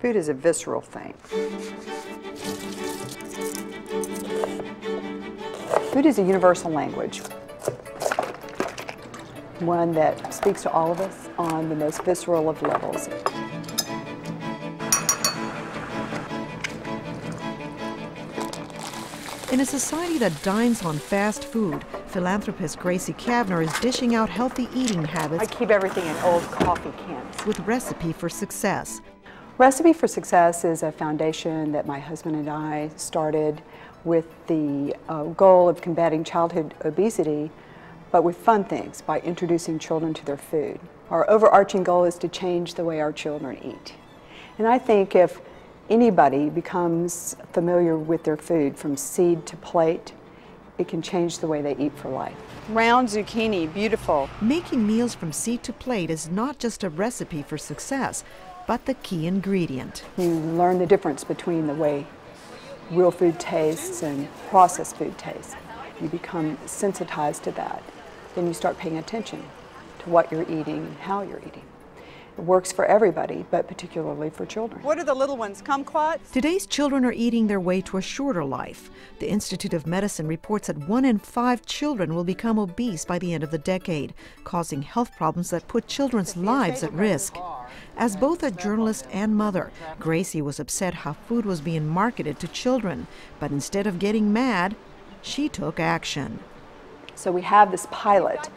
Food is a visceral thing. Food is a universal language, one that speaks to all of us on the most visceral of levels. In a society that dines on fast food, philanthropist Gracie Kavner is dishing out healthy eating habits. I keep everything in old coffee cans. With Recipe for Success. Recipe for Success is a foundation that my husband and I started with the goal of combating childhood obesity, but with fun things, by introducing children to their food. Our overarching goal is to change the way our children eat. And I think if anybody becomes familiar with their food from seed to plate, it can change the way they eat for life. Round zucchini, beautiful. Making meals from seed to plate is not just a recipe for success, but the key ingredient. You learn the difference between the way real food tastes and processed food tastes. You become sensitized to that. Then you start paying attention to what you're eating and how you're eating. It works for everybody, but particularly for children. What are the little ones, kumquats? Today's children are eating their way to a shorter life. The Institute of Medicine reports that 1 in 5 children will become obese by the end of the decade, causing health problems that put children's lives at risk. As both a journalist and mother, Gracie was upset how food was being marketed to children, but instead of getting mad, she took action. So we have this pilot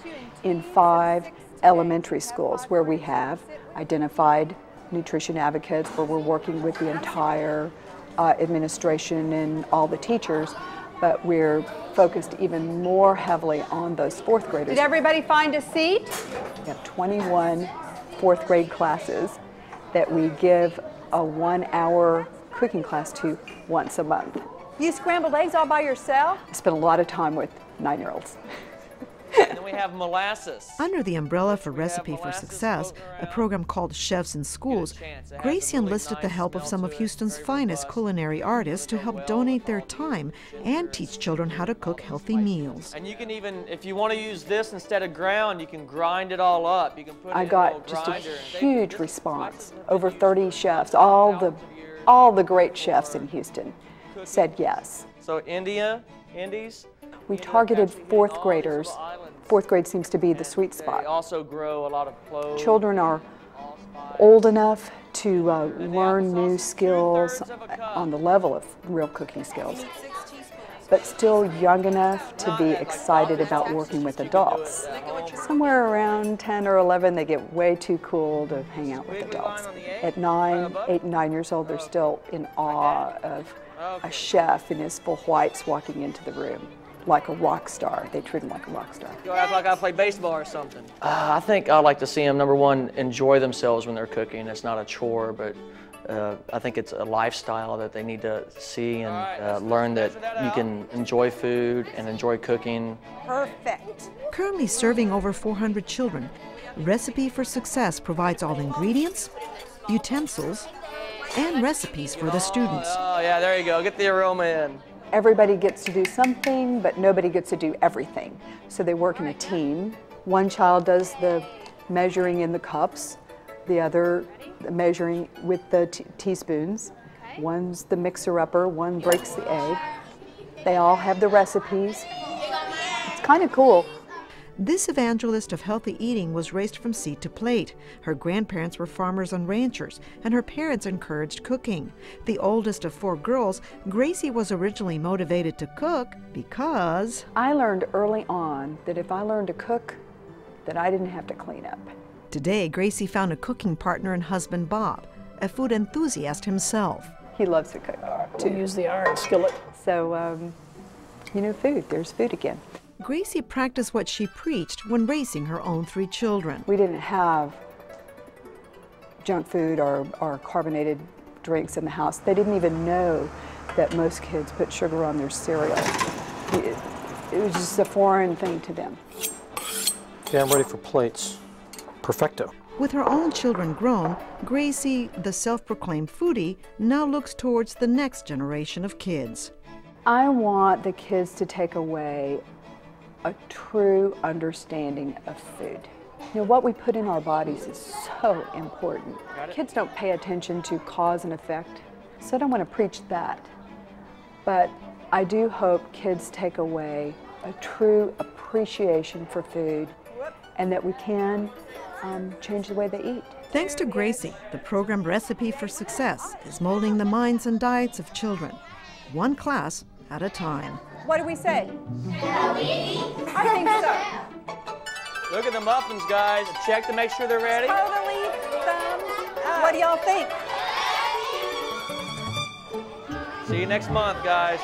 in 5 elementary schools where we have identified nutrition advocates, where we're working with the entire administration and all the teachers, but we're focused even more heavily on those 4th graders. Did everybody find a seat? We have 21 4th grade classes that we give a 1-hour cooking class to once a month. You scrambled eggs all by yourself? I spent a lot of time with 9-year-olds. Then we have molasses. Under the umbrella for Recipe for Success, a program called Chefs in Schools, Gracie enlisted the help of some of Houston's finest culinary artists to help donate their time and teach children how to cook healthy meals. And you can even, if you want to use this instead of ground, you can grind it all up. You can put it I in got just a huge response. Over 30 chefs, all the great chefs in Houston said yes. So Indies. We targeted 4th graders. 4th grade seems to be the sweet spot. They also grow a lot of cloves. Children are old enough to learn new skills on the level of real cooking skills, but still young enough to be excited about working with adults. Somewhere around 10 or 11, they get way too cool to hang out with adults. At 8 and 9 years old, they're still in awe of a chef in his full whites walking into the room. Like a rock star. They treat him like a rock star. You act like I play baseball or something. I think I like to see them, number one, enjoy themselves when they're cooking. It's not a chore, but I think it's a lifestyle that they need to see and learn that you can enjoy food and enjoy cooking. Perfect. Currently serving over 400 children, Recipe for Success provides all ingredients, utensils, and recipes for the students. Oh yeah, there you go. Get the aroma in. Everybody gets to do something, but nobody gets to do everything. So they work in a team. One child does the measuring in the cups, the other the measuring with the teaspoons. One's the mixer-upper, one breaks the egg. They all have the recipes. It's kind of cool. This evangelist of healthy eating was raised from seed to plate. Her grandparents were farmers and ranchers, and her parents encouraged cooking. The oldest of 4 girls, Gracie was originally motivated to cook because I learned early on that if I learned to cook, that I didn't have to clean up. Today, Gracie found a cooking partner in husband Bob, a food enthusiast himself. He loves to cook, to use the iron skillet. So, you know, there's food again. Gracie practiced what she preached when raising her own 3 children. We didn't have junk food or carbonated drinks in the house. They didn't even know that most kids put sugar on their cereal. It was just a foreign thing to them. Okay, I'm ready for plates. Perfecto. With her own children grown, Gracie, the self-proclaimed foodie, now looks towards the next generation of kids. I want the kids to take away a true understanding of food. You know, what we put in our bodies is so important. Kids don't pay attention to cause and effect, so I don't want to preach that. But I do hope kids take away a true appreciation for food and that we can change the way they eat. Thanks to Gracie, the program Recipe for Success is molding the minds and diets of children, one class at a time. What do we say? I think so. Look at the muffins, guys. Check to make sure they're ready. Totally thumbs up. What do y'all think? See you next month, guys.